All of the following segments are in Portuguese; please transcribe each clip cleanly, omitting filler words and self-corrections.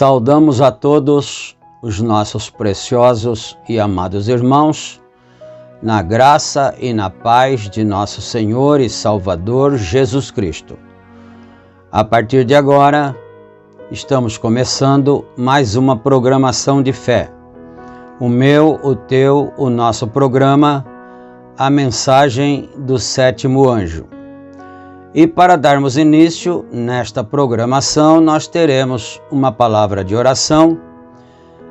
Saudamos a todos os nossos preciosos e amados irmãos, na graça e na paz de nosso Senhor e Salvador Jesus Cristo. A partir de agora, estamos começando mais uma programação de fé. O meu, o teu, o nosso programa, a mensagem do sétimo anjo. E para darmos início nesta programação, nós teremos uma palavra de oração,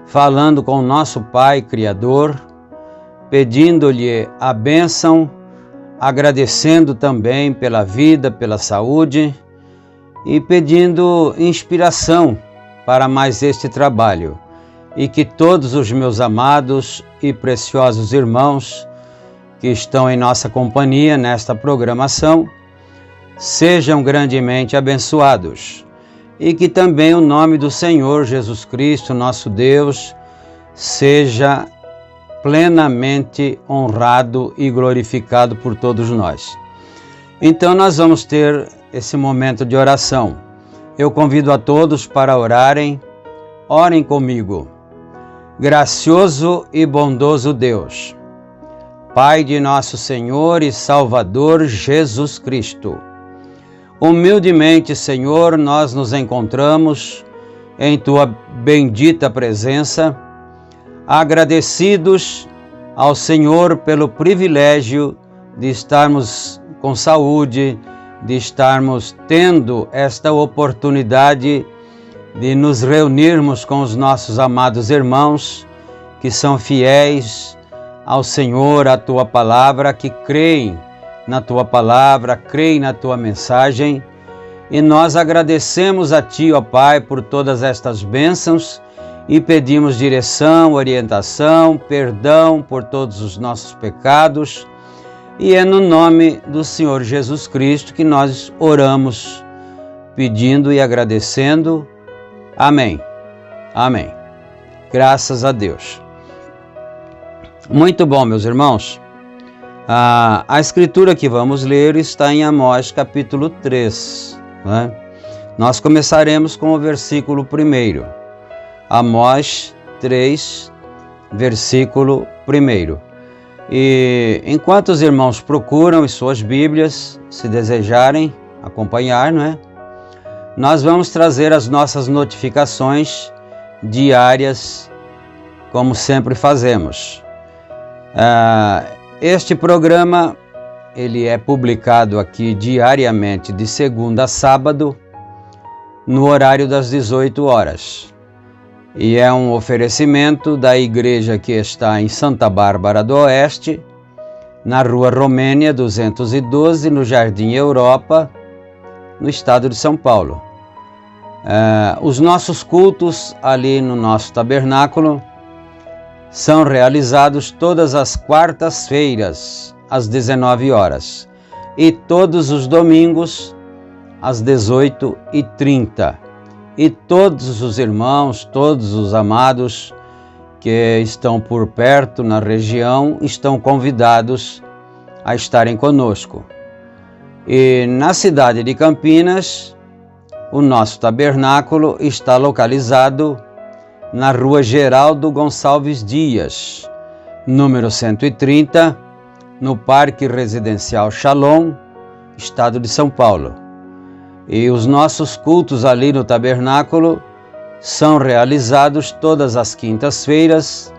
falando com o nosso Pai Criador, pedindo-lhe a bênção, agradecendo também pela vida, pela saúde e pedindo inspiração para mais este trabalho. E que todos os meus amados e preciosos irmãos que estão em nossa companhia nesta programação sejam grandemente abençoados e que também o nome do Senhor Jesus Cristo, nosso Deus, seja plenamente honrado e glorificado por todos nós. Então nós vamos ter esse momento de oração. Eu convido a todos para orarem. Orem comigo. Gracioso e bondoso Deus, Pai de nosso Senhor e Salvador Jesus Cristo, humildemente, Senhor, nós nos encontramos em Tua bendita presença, agradecidos ao Senhor pelo privilégio de estarmos com saúde, de estarmos tendo esta oportunidade de nos reunirmos com os nossos amados irmãos que são fiéis ao Senhor, à Tua Palavra, que creem na Tua Palavra, creem na Tua mensagem. E nós agradecemos a Ti, ó Pai, por todas estas bênçãos e pedimos direção, orientação, perdão por todos os nossos pecados. E é no nome do Senhor Jesus Cristo que nós oramos, pedindo e agradecendo. Amém. Amém. Graças a Deus. Muito bom, meus irmãos. A escritura que vamos ler está em Amós capítulo 3. Né? Nós começaremos com o versículo 1. Amós 3, versículo 1. E enquanto os irmãos procuram em suas Bíblias, se desejarem acompanhar, não é? Nós vamos trazer as nossas notificações diárias, como sempre fazemos. Este programa ele é publicado aqui diariamente, de segunda a sábado, no horário das 18 horas. E é um oferecimento da igreja que está em Santa Bárbara do Oeste, na Rua Romênia 212, no Jardim Europa, no estado de São Paulo. Os nossos cultos ali no nosso tabernáculo são realizados todas as quartas-feiras, às 19 horas, e todos os domingos, às 18h30. E todos os irmãos, todos os amados que estão por perto na região estão convidados a estarem conosco. E na cidade de Campinas, o nosso tabernáculo está localizado na Rua Geraldo Gonçalves Dias, número 130, no Parque Residencial Shalom, estado de São Paulo. E os nossos cultos ali no tabernáculo são realizados todas as quintas-feiras,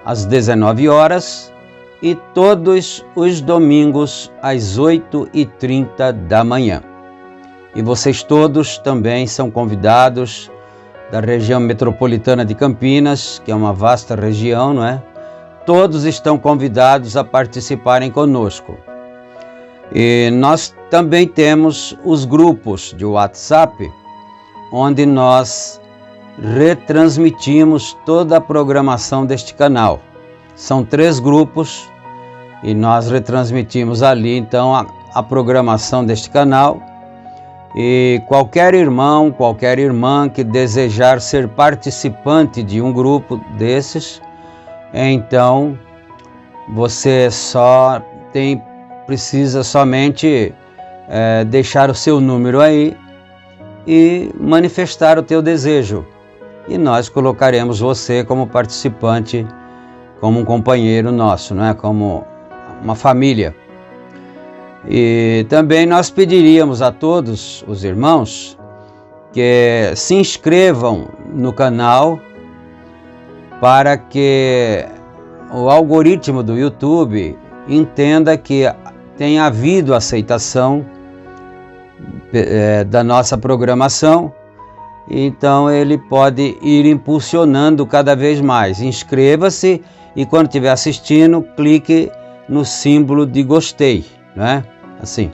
às 19 horas, e todos os domingos, às 8h30 da manhã. E vocês todos também são convidados da região metropolitana de Campinas, que é uma vasta região, não é? Todos estão convidados a participarem conosco. E nós também temos os grupos de WhatsApp, onde nós retransmitimos toda a programação deste canal. São 3 grupos e nós retransmitimos ali então a programação deste canal. E qualquer irmão, qualquer irmã que desejar ser participante de um grupo desses, então você precisa somente deixar o seu número aí e manifestar o teu desejo. E nós colocaremos você como participante, como um companheiro nosso, não é? Como uma família. E também nós pediríamos a todos os irmãos que se inscrevam no canal para que o algoritmo do YouTube entenda que tem havido aceitação da nossa programação, então ele pode ir impulsionando cada vez mais. Inscreva-se e quando estiver assistindo, clique no símbolo de gostei, né? Assim.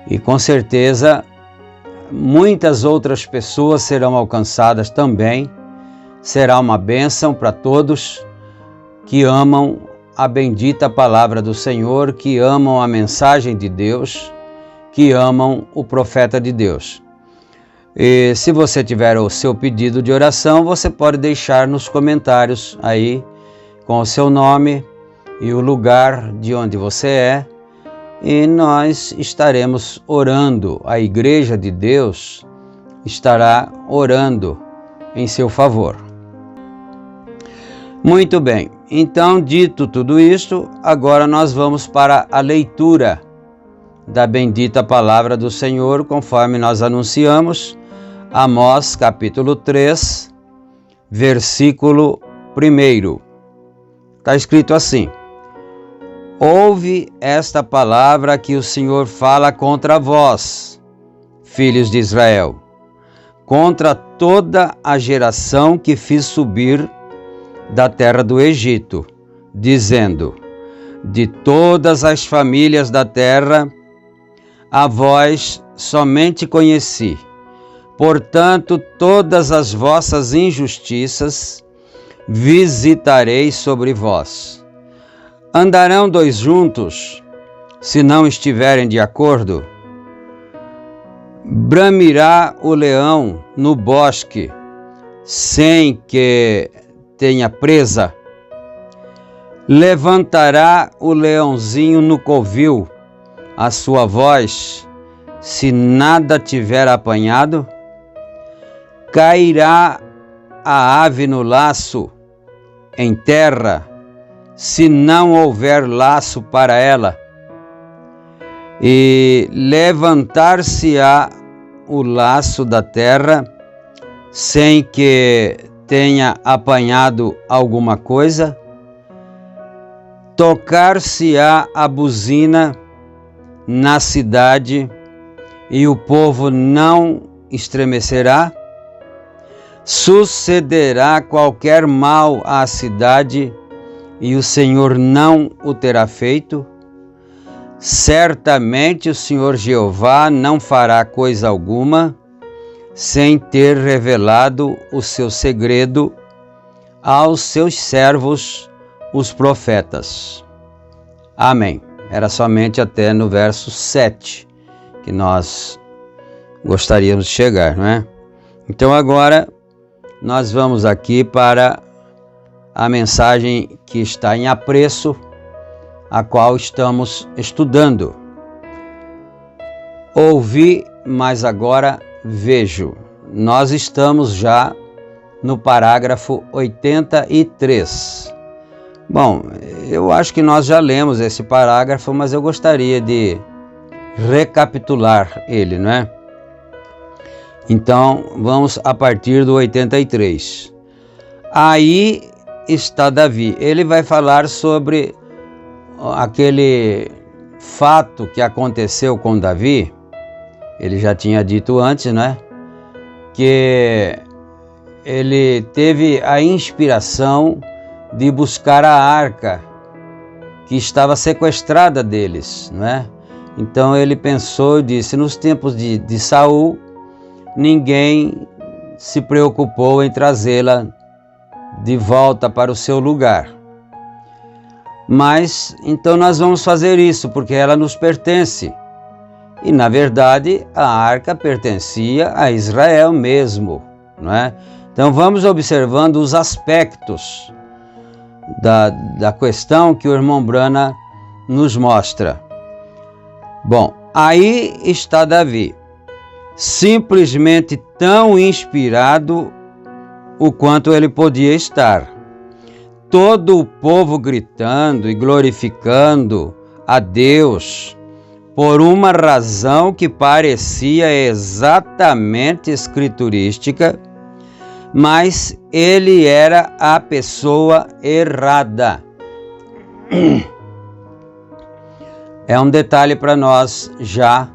E com certeza muitas outras pessoas serão alcançadas também. Será uma bênção para todos que amam a bendita palavra do Senhor, que amam a mensagem de Deus, que amam o profeta de Deus. E se você tiver o seu pedido de oração, você pode deixar nos comentários aí com o seu nome e o lugar de onde você é, e nós estaremos orando. A Igreja de Deus estará orando em seu favor. Muito bem, então dito tudo isto, agora nós vamos para a leitura da bendita palavra do Senhor, conforme nós anunciamos, Amós capítulo 3, versículo 1. Está escrito assim: Ouve esta palavra que o Senhor fala contra vós, filhos de Israel. contra toda a geração que fiz subir da terra do Egito, dizendo: de todas as famílias da terra, a vós somente conheci. Portanto, todas as vossas injustiças visitarei sobre vós. Andarão dois juntos, se não estiverem de acordo? Bramirá o leão no bosque, sem que tenha presa? Levantará o leãozinho no covil a sua voz, se nada tiver apanhado? Cairá a ave no laço em terra, se não houver laço para ela? E levantar-se-á o laço da terra, sem que tenha apanhado alguma coisa? Tocar-se-á a buzina na cidade, e o povo não estremecerá? Sucederá qualquer mal à cidade, e o Senhor não o terá feito? Certamente o Senhor Jeová não fará coisa alguma, sem ter revelado o seu segredo aos seus servos, os profetas. Amém. Era somente até no verso 7 que nós gostaríamos de chegar, não é? Então agora nós vamos aqui para a mensagem que está em apreço, a qual estamos estudando. Ouvi, mas agora vejo. Nós estamos já no parágrafo 83. Bom, eu acho que nós já lemos esse parágrafo, mas eu gostaria de recapitular ele, não é? Então, vamos a partir do 83. Aí está Davi. Ele vai falar sobre aquele fato que aconteceu com Davi. Ele já tinha dito antes, né? Que ele teve a inspiração de buscar a arca que estava sequestrada deles, não é? Então ele pensou e disse: nos tempos de Saul, ninguém se preocupou em trazê-la de volta para o seu lugar. Mas então nós vamos fazer isso, porque ela nos pertence. E na verdade a arca pertencia a Israel mesmo, não é? Então vamos observando os aspectos da questão que o irmão Brana nos mostra. Bom, aí está Davi, simplesmente tão inspirado o quanto ele podia estar. Todo o povo gritando e glorificando a Deus por uma razão que parecia exatamente escriturística, mas ele era a pessoa errada. É um detalhe para nós já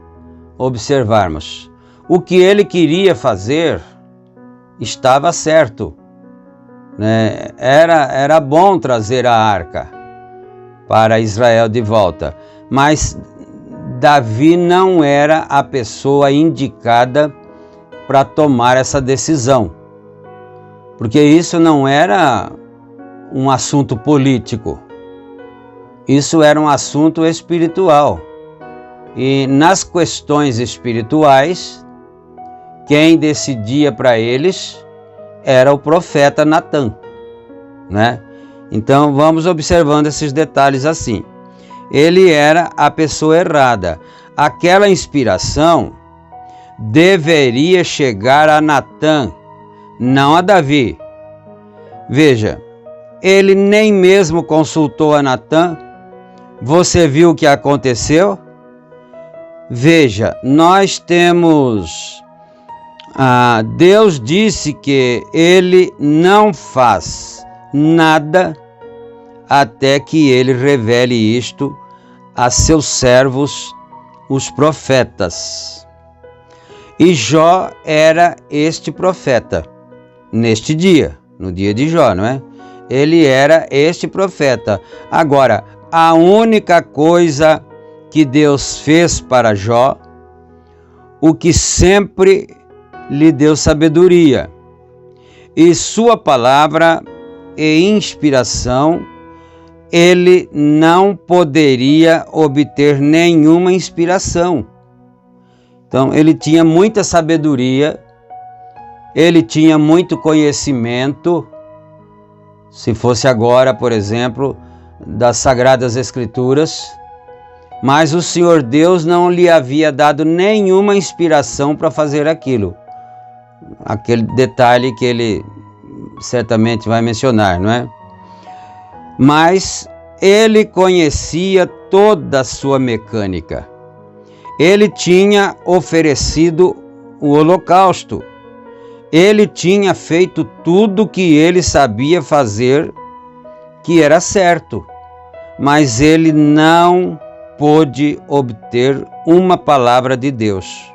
observarmos. O que ele queria fazer estava certo, né? Era bom trazer a arca para Israel de volta, mas Davi não era a pessoa indicada para tomar essa decisão, porque isso não era um assunto político, isso era um assunto espiritual. E nas questões espirituais, quem decidia para eles era o profeta Natã, né? Então vamos observando esses detalhes assim. Ele era a pessoa errada. Aquela inspiração deveria chegar a Natã, não a Davi. Veja, ele nem mesmo consultou a Natã. Você viu o que aconteceu? Veja, nós temos... Deus disse que ele não faz nada até que ele revele isto a seus servos, os profetas. E Jó era este profeta, neste dia, no dia de Jó, não é? Ele era este profeta. Agora, a única coisa que Deus fez para Jó, o que sempre lhe deu sabedoria, e sua palavra e inspiração, ele não poderia obter nenhuma inspiração. Então, ele tinha muita sabedoria, ele tinha muito conhecimento. Se fosse agora, por exemplo, das Sagradas Escrituras, mas o Senhor Deus não lhe havia dado nenhuma inspiração para fazer aquilo. Aquele detalhe que ele certamente vai mencionar, não é? Mas ele conhecia toda a sua mecânica. Ele tinha oferecido o holocausto. Ele tinha feito tudo que ele sabia fazer, que era certo. Mas ele não pôde obter uma palavra de Deus.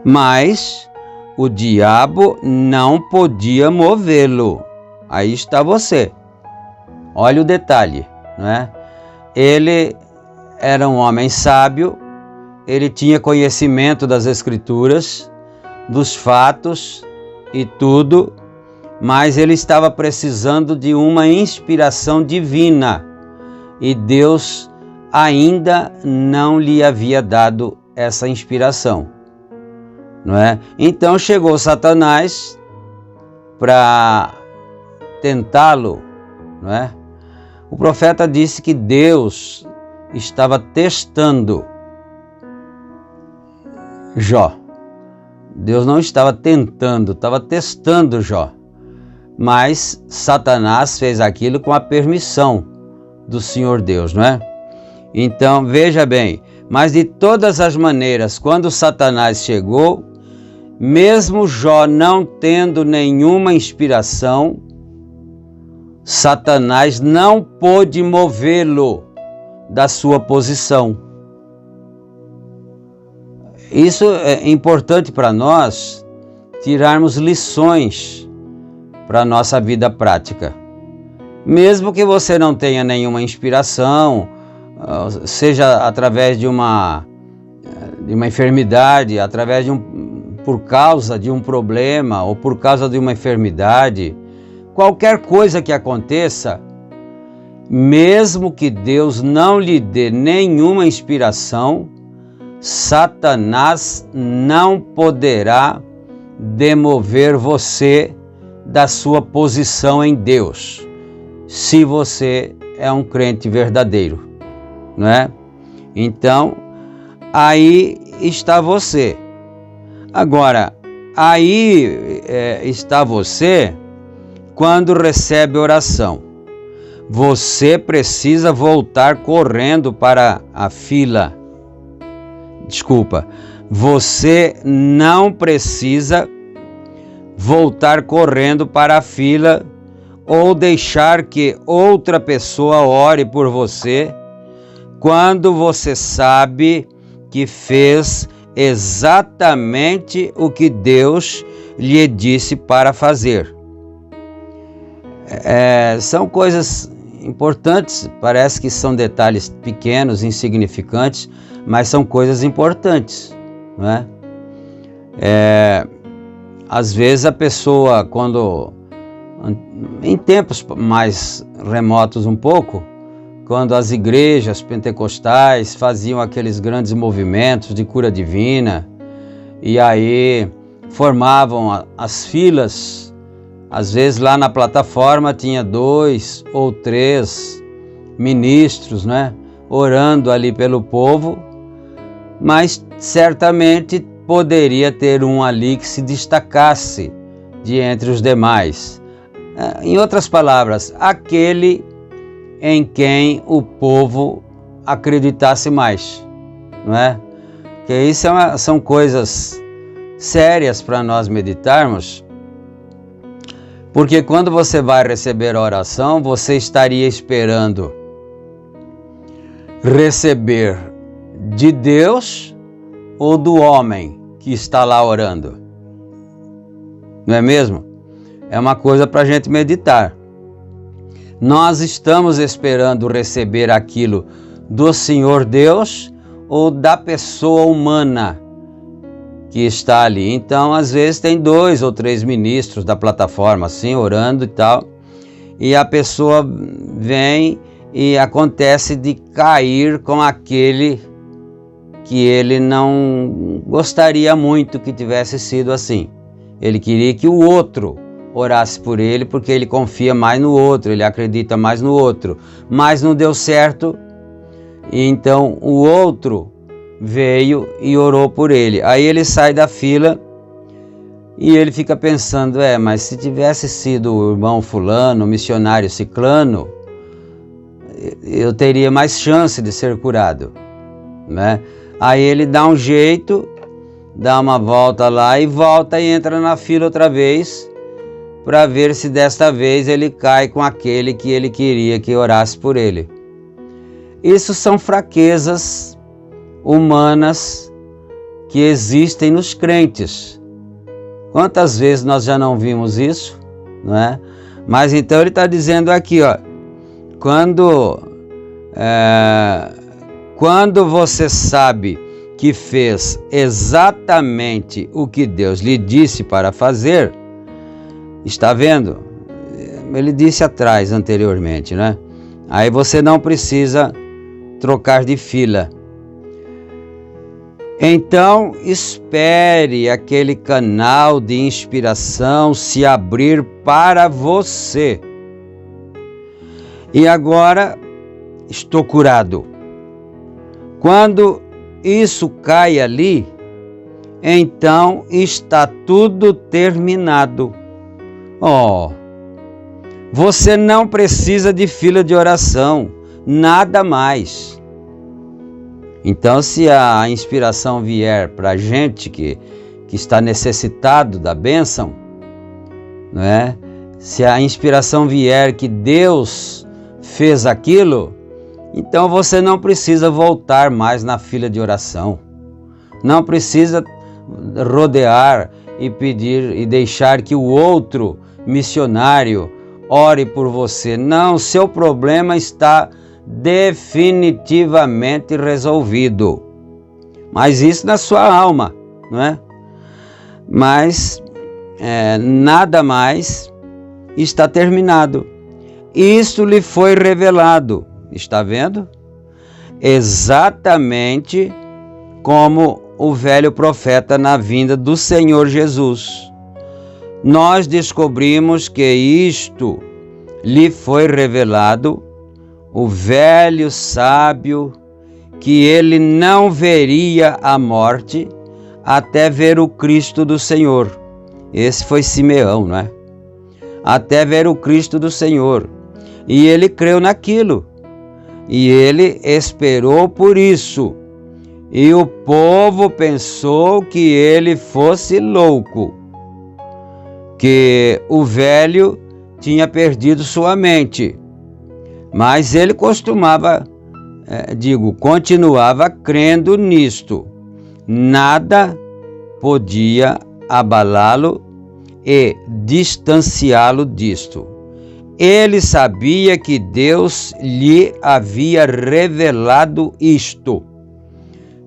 Mas o diabo não podia movê-lo. Aí está você. Olha o detalhe, não é? Ele era um homem sábio, ele tinha conhecimento das Escrituras, dos fatos e tudo, mas ele estava precisando de uma inspiração divina e Deus ainda não lhe havia dado essa inspiração, não é? Então chegou Satanás para tentá-lo, não é? O profeta disse que Deus estava testando Jó. Deus não estava tentando, estava testando Jó. Mas Satanás fez aquilo com a permissão do Senhor Deus, não é? Então, veja bem, mas de todas as maneiras, quando Satanás chegou, mesmo Jó não tendo nenhuma inspiração, Satanás não pôde movê-lo da sua posição. Isso é importante para nós tirarmos lições para a nossa vida prática. Mesmo que você não tenha nenhuma inspiração, seja através de uma enfermidade, através por causa de um problema ou por causa de uma enfermidade, qualquer coisa que aconteça, mesmo que Deus não lhe dê nenhuma inspiração, Satanás não poderá demover você da sua posição em Deus, se você é um crente verdadeiro, não é? Então, aí está você. Agora, aí está você quando recebe oração. Você precisa voltar correndo para a fila. Desculpa, você não precisa voltar correndo para a fila ou deixar que outra pessoa ore por você quando você sabe que fez exatamente o que Deus lhe disse para fazer. São coisas importantes, parece que são detalhes pequenos, insignificantes, mas são coisas importantes, não é? Às vezes a pessoa, em tempos mais remotos um pouco, quando as igrejas pentecostais faziam aqueles grandes movimentos de cura divina, e aí formavam as filas, às vezes lá na plataforma tinha 2 ou 3 ministros, né, orando ali pelo povo, mas certamente poderia ter um ali que se destacasse de entre os demais. Em outras palavras, aquele em quem o povo acreditasse mais, não é? Que isso são coisas sérias para nós meditarmos, porque quando você vai receber a oração, você estaria esperando receber de Deus ou do homem que está lá orando. Não é mesmo? É uma coisa para a gente meditar. Nós estamos esperando receber aquilo do Senhor Deus ou da pessoa humana que está ali. Então, às vezes, tem 2 ou 3 ministros da plataforma assim, orando e tal, e a pessoa vem e acontece de cair com aquele que ele não gostaria muito que tivesse sido assim. Ele queria que o outro orasse por ele porque ele confia mais no outro, ele acredita mais no outro, mas não deu certo, e então o outro veio e orou por ele. Aí ele sai da fila e ele fica pensando, mas se tivesse sido o irmão fulano, o missionário ciclano, eu teria mais chance de ser curado, né? Aí ele dá um jeito, dá uma volta lá e volta e entra na fila outra vez, para ver se desta vez ele cai com aquele que ele queria que orasse por ele. Isso são fraquezas humanas que existem nos crentes. Quantas vezes nós já não vimos isso, não é? Mas então ele está dizendo aqui, quando você sabe que fez exatamente o que Deus lhe disse para fazer, está vendo? Ele disse anteriormente, né? Aí você não precisa trocar de fila. Então, espere aquele canal de inspiração se abrir para você. E agora, estou curado. Quando isso cai ali, então está tudo terminado. Você não precisa de fila de oração, nada mais. Então, se a inspiração vier para a gente que está necessitado da bênção, não é? Se a inspiração vier que Deus fez aquilo, então você não precisa voltar mais na fila de oração. Não precisa rodear e pedir e deixar que o outro missionário ore por você. Não, seu problema está definitivamente resolvido. Mas isso na sua alma, não é? Mas nada mais está terminado. Isso lhe foi revelado, está vendo? Exatamente como o velho profeta na vinda do Senhor Jesus. Nós descobrimos que isto lhe foi revelado, o velho sábio, que ele não veria a morte até ver o Cristo do Senhor. Esse foi Simeão, não é? Até ver o Cristo do Senhor. E ele creu naquilo. E ele esperou por isso. E o povo pensou que ele fosse louco, que o velho tinha perdido sua mente. Mas ele continuava crendo nisto. Nada podia abalá-lo e distanciá-lo disto. Ele sabia que Deus lhe havia revelado isto,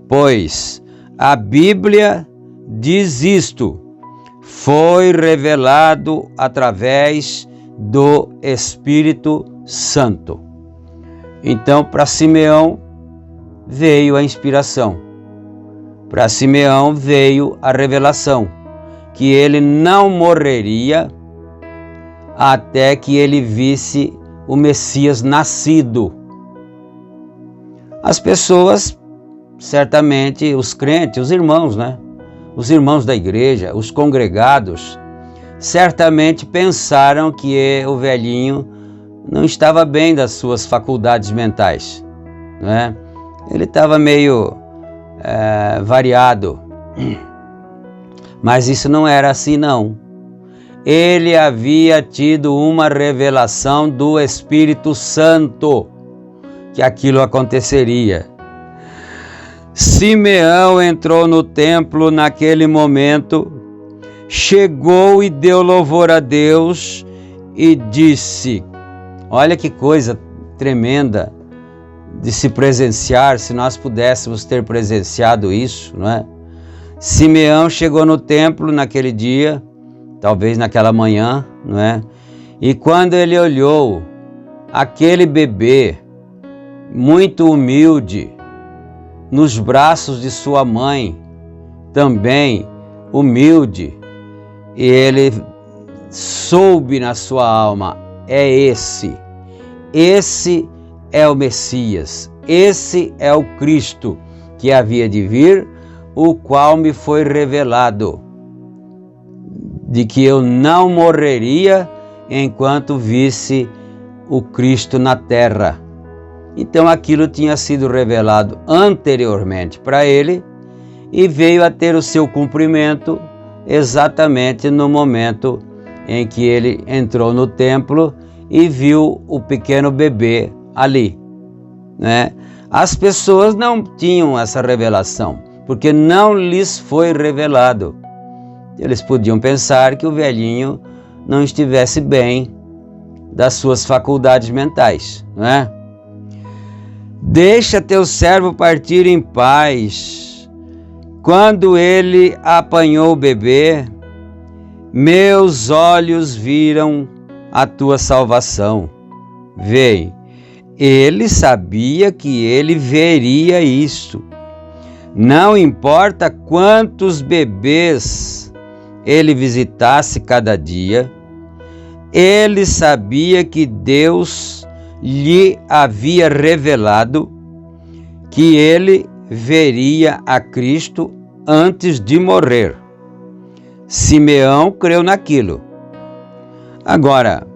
pois a Bíblia diz isto: foi revelado através do Espírito Santo. Então, para Simeão veio a inspiração, para Simeão veio a revelação, que ele não morreria até que ele visse o Messias nascido. As pessoas, certamente, os crentes, os irmãos, né? Os irmãos da igreja, os congregados, certamente pensaram que o velhinho não estava bem das suas faculdades mentais, né? Ele estava meio variado, mas isso não era assim, não. Ele havia tido uma revelação do Espírito Santo, que aquilo aconteceria. Simeão entrou no templo naquele momento, chegou e deu louvor a Deus e disse: olha que coisa tremenda de se presenciar, se nós pudéssemos ter presenciado isso, não é? Simeão chegou no templo naquele dia, talvez naquela manhã, não é? E quando ele olhou aquele bebê muito humilde nos braços de sua mãe, também humilde, e ele soube na sua alma: esse é o Messias, esse é o Cristo que havia de vir, o qual me foi revelado, de que eu não morreria enquanto visse o Cristo na terra. Então aquilo tinha sido revelado anteriormente para ele e veio a ter o seu cumprimento exatamente no momento em que ele entrou no templo e viu o pequeno bebê ali, né? As pessoas não tinham essa revelação, porque não lhes foi revelado. Eles podiam pensar que o velhinho não estivesse bem das suas faculdades mentais, não é? Deixa teu servo partir em paz. Quando ele apanhou o bebê, meus olhos viram a tua salvação. Vê, ele sabia que ele veria isso. Não importa quantos bebês ele visitasse cada dia, ele sabia que Deus lhe havia revelado que ele veria a Cristo antes de morrer. Simeão creu naquilo. Agora,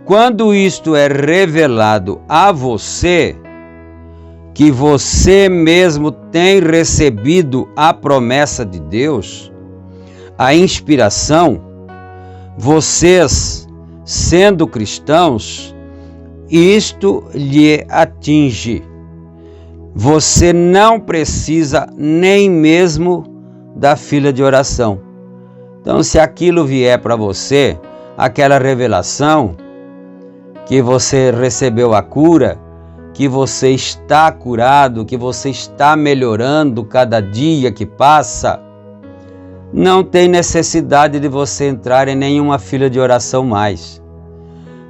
quando isto é revelado a você, que você mesmo tem recebido a promessa de Deus, a inspiração, vocês, sendo cristãos, isto lhe atinge. Você não precisa nem mesmo da fila de oração. Então, se aquilo vier para você, aquela revelação, que você recebeu a cura, que você está curado, que você está melhorando cada dia que passa, não tem necessidade de você entrar em nenhuma fila de oração mais.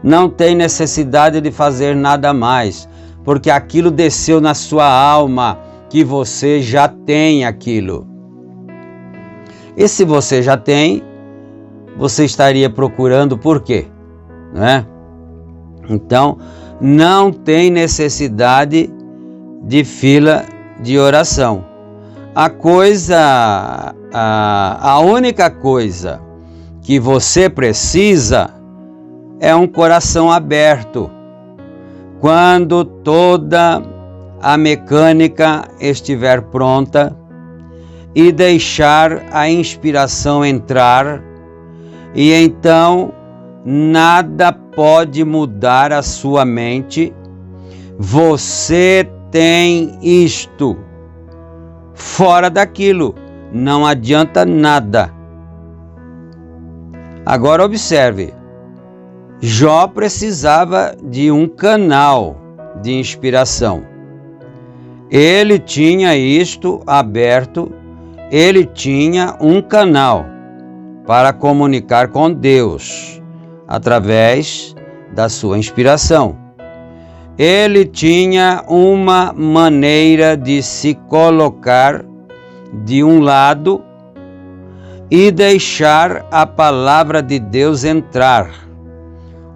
Não tem necessidade de fazer nada mais, porque aquilo desceu na sua alma, que você já tem aquilo. E se você já tem, você estaria procurando por quê? Né? Então, não tem necessidade de fila de oração. A única coisa que você precisa é um coração aberto. Quando toda a mecânica estiver pronta e deixar a inspiração entrar, e então nada pode mudar a sua mente. Você tem isto. Fora daquilo, não adianta nada. Agora observe, Jó precisava de um canal de inspiração. Ele tinha isto aberto, ele tinha um canal para comunicar com Deus através da sua inspiração. Ele tinha uma maneira de se colocar de um lado e deixar a palavra de Deus entrar.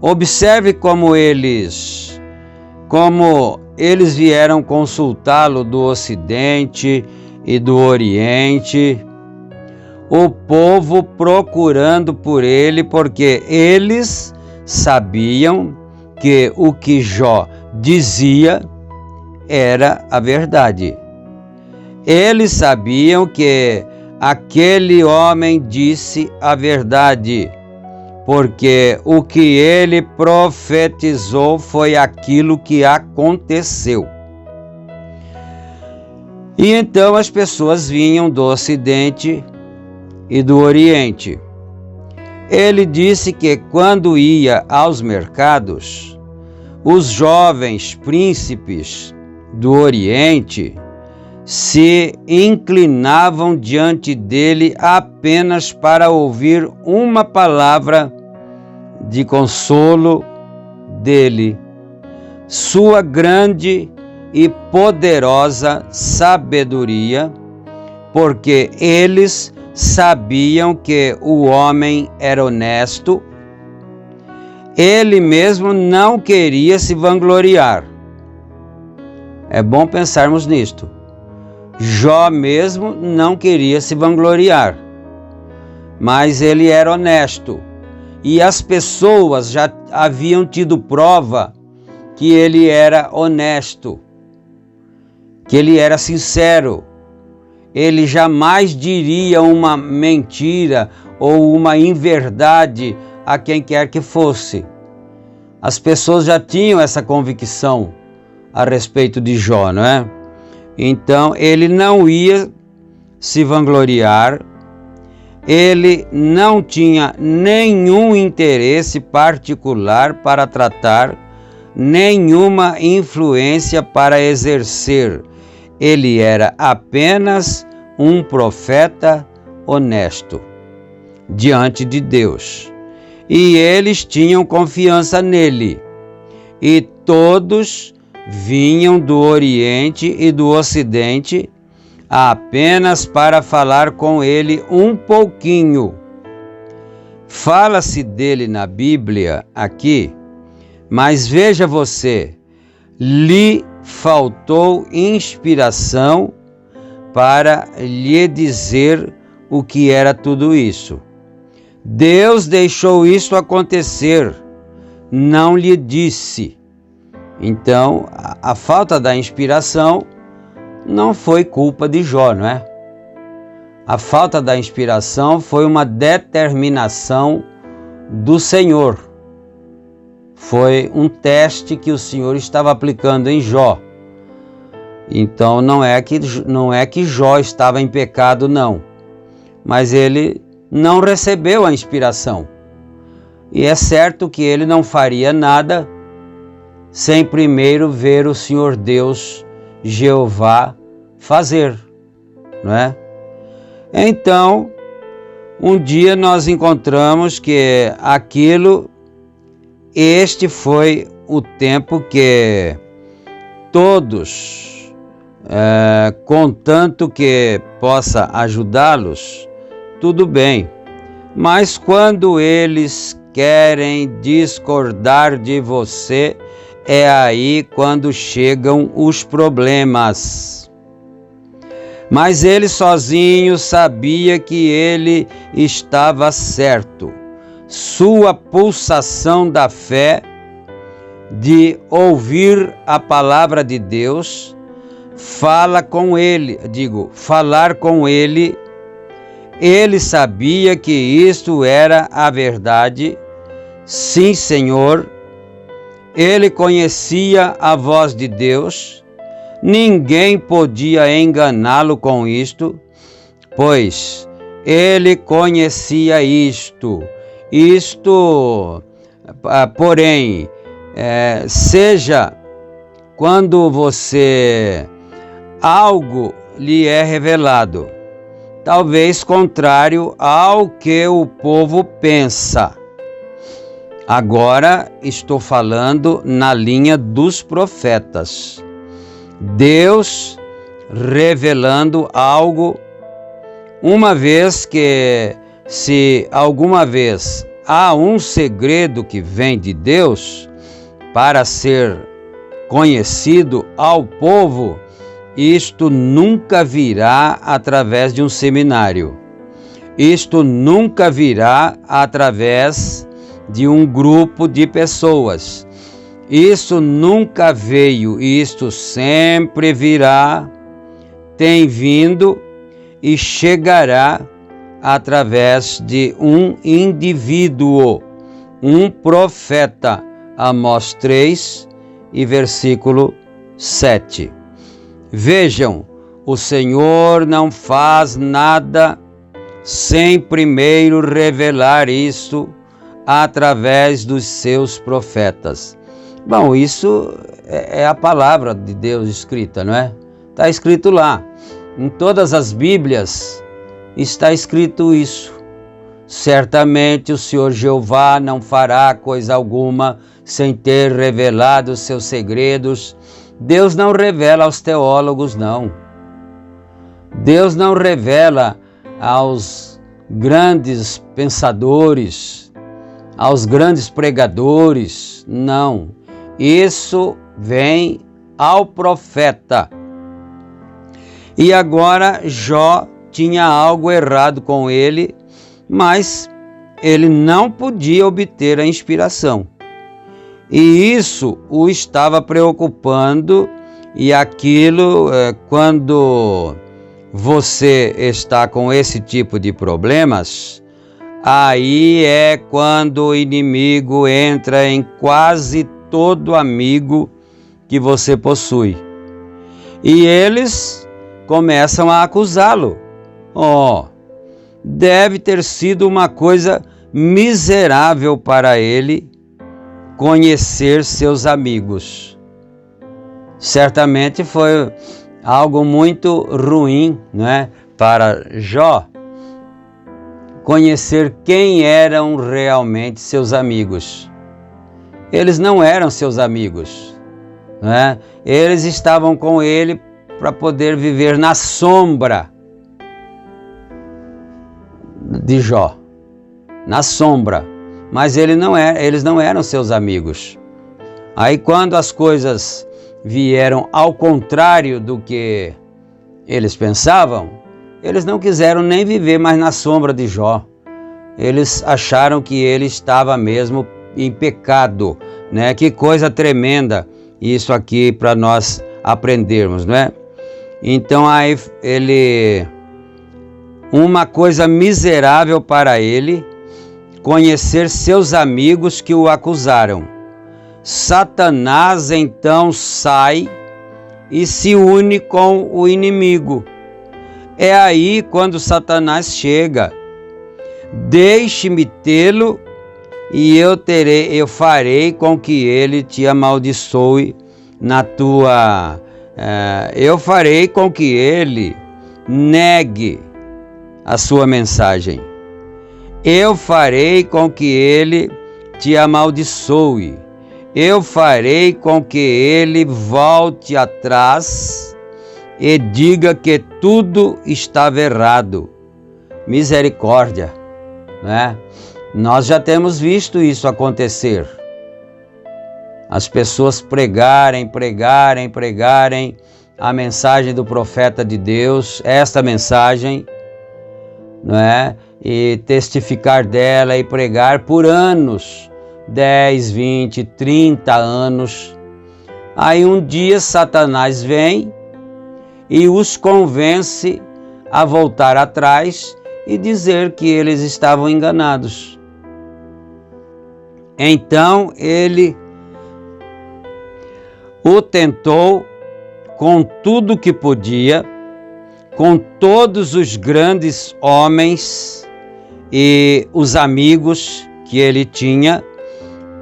Observe como eles vieram consultá-lo do Ocidente e do Oriente, o povo procurando por ele, porque eles sabiam que o que Jó dizia era a verdade. Eles sabiam que aquele homem disse a verdade, porque o que ele profetizou foi aquilo que aconteceu. E então as pessoas vinham do Ocidente e do Oriente. Ele disse que quando ia aos mercados, os jovens príncipes do Oriente se inclinavam diante dele apenas para ouvir uma palavra de consolo dele, sua grande e poderosa sabedoria, porque eles sabiam que o homem era honesto. Ele mesmo não queria se vangloriar. É bom pensarmos nisto. Jó mesmo não queria se vangloriar, mas ele era honesto. E as pessoas já haviam tido prova que ele era honesto, que ele era sincero. Ele jamais diria uma mentira ou uma inverdade a quem quer que fosse. As pessoas já tinham essa convicção a respeito de Jó, não é? Então ele não ia se vangloriar, ele não tinha nenhum interesse particular para tratar, nenhuma influência para exercer. Ele era apenas um profeta honesto diante de Deus. E eles tinham confiança nele. E todos vinham do Oriente e do Ocidente apenas para falar com ele um pouquinho. Fala-se dele na Bíblia aqui, mas veja você, lhe faltou inspiração para lhe dizer o que era tudo isso. Deus deixou isso acontecer, não lhe disse. Então, a falta da inspiração não foi culpa de Jó, não é? A falta da inspiração foi uma determinação do Senhor. Foi um teste que o Senhor estava aplicando em Jó. Então não é que Jó estava em pecado, não. Mas ele não recebeu a inspiração. E é certo que ele não faria nada sem primeiro ver o Senhor Deus, Jeová, fazer, não é? Então, um dia nós encontramos que este foi o tempo que todos, contanto que possa ajudá-los, tudo bem. Mas quando eles querem discordar de você, é aí quando chegam os problemas. Mas ele sozinho sabia que ele estava certo. Sua pulsação da fé de ouvir a palavra de Deus, falar com ele, ele sabia que isto era a verdade. Sim, Senhor. Ele conhecia a voz de Deus, ninguém podia enganá-lo com isto, pois ele conhecia isto. Porém, seja quando algo lhe é revelado, talvez contrário ao que o povo pensa. Agora estou falando na linha dos profetas. Deus revelando algo, uma vez que, se alguma vez há um segredo que vem de Deus para ser conhecido ao povo, isto nunca virá através de um seminário. Isto nunca virá através de um grupo de pessoas. Isso nunca veio, isto sempre virá, tem vindo e chegará através de um indivíduo, um profeta. Amós 3 e versículo 7. Vejam, o Senhor não faz nada sem primeiro revelar isso através dos seus profetas. Bom, isso é a palavra de Deus escrita, não é? Está escrito lá. Em todas as Bíblias está escrito isso. Certamente o Senhor Jeová não fará coisa alguma sem ter revelado os seus segredos. Deus não revela aos teólogos, não. Deus não revela aos grandes pensadores, aos grandes pregadores, não. Isso vem ao profeta. E agora Jó tinha algo errado com ele, mas ele não podia obter a inspiração. E isso o estava preocupando, e aquilo, quando você está com esse tipo de problemas, aí é quando o inimigo entra em quase todo amigo que você possui. E eles começam a acusá-lo. Deve ter sido uma coisa miserável para ele conhecer seus amigos. Certamente foi algo muito ruim, né, para Jó conhecer quem eram realmente seus amigos. Eles não eram seus amigos, né? Eles estavam com ele para poder viver na sombra de Jó, na sombra, mas eles não eram seus amigos. Aí quando as coisas vieram ao contrário do que eles pensavam, eles não quiseram nem viver mais na sombra de Jó. Eles acharam que ele estava mesmo em pecado, né? Que coisa tremenda isso aqui para nós aprendermos, né? Então aí uma coisa miserável para ele conhecer seus amigos que o acusaram. Satanás então sai e se une com o inimigo. É aí quando Satanás chega. Deixe-me tê-lo e eu farei com que ele te amaldiçoe eu farei com que ele negue a sua mensagem. Eu farei com que ele te amaldiçoe. Eu farei com que ele volte atrás e diga que tudo estava errado. Misericórdia, né? Nós já temos visto isso acontecer. As pessoas pregarem a mensagem do profeta de Deus, esta mensagem, não é? E testificar dela e pregar por anos, 10, 20, 30 anos. Aí um dia Satanás vem e os convence a voltar atrás e dizer que eles estavam enganados. Então ele o tentou com tudo que podia, com todos os grandes homens e os amigos que ele tinha,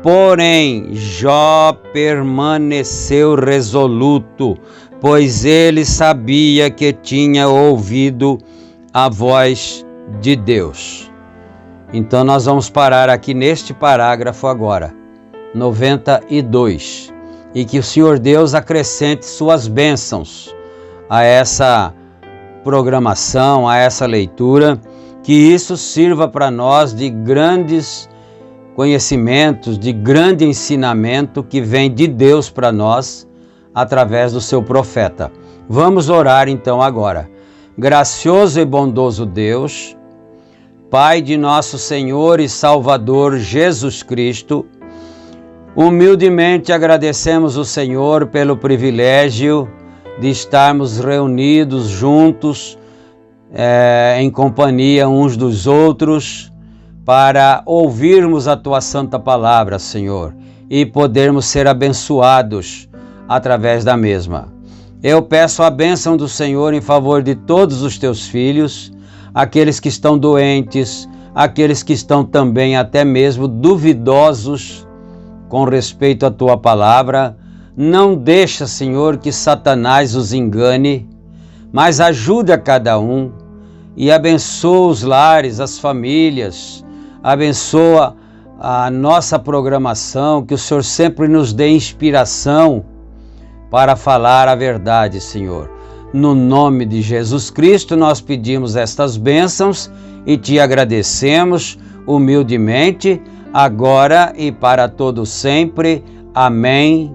porém Jó permaneceu resoluto, pois ele sabia que tinha ouvido a voz de Deus. Então nós vamos parar aqui neste parágrafo agora, 92, e que o Senhor Deus acrescente suas bênçãos a essa programação, a essa leitura, que isso sirva para nós de grandes conhecimentos, de grande ensinamento que vem de Deus para nós através do seu profeta. Vamos orar então agora. Gracioso e bondoso Deus, Pai de nosso Senhor e Salvador Jesus Cristo, humildemente agradecemos o Senhor pelo privilégio de estarmos reunidos juntos, em companhia uns dos outros, para ouvirmos a Tua Santa Palavra, Senhor, e podermos ser abençoados através da mesma. Eu peço a bênção do Senhor em favor de todos os teus filhos, aqueles que estão doentes, aqueles que estão também até mesmo duvidosos com respeito à tua palavra. Não deixa, Senhor, que Satanás os engane, mas ajude a cada um e abençoa os lares, as famílias, abençoa a nossa programação, que o Senhor sempre nos dê inspiração para falar a verdade, Senhor. No nome de Jesus Cristo, nós pedimos estas bênçãos e te agradecemos humildemente, agora e para todo sempre. Amém,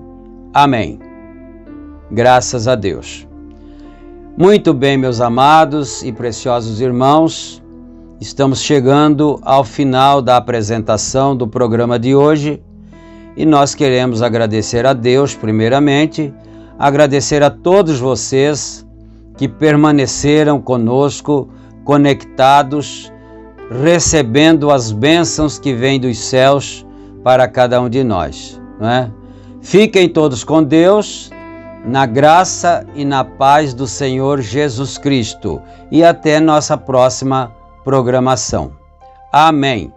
amém. Graças a Deus. Muito bem, meus amados e preciosos irmãos, estamos chegando ao final da apresentação do programa de hoje e nós queremos agradecer a Deus, primeiramente, agradecer a todos vocês que permaneceram conosco, conectados, recebendo as bênçãos que vêm dos céus para cada um de nós, não é? Fiquem todos com Deus, na graça e na paz do Senhor Jesus Cristo, e até nossa próxima programação. Amém.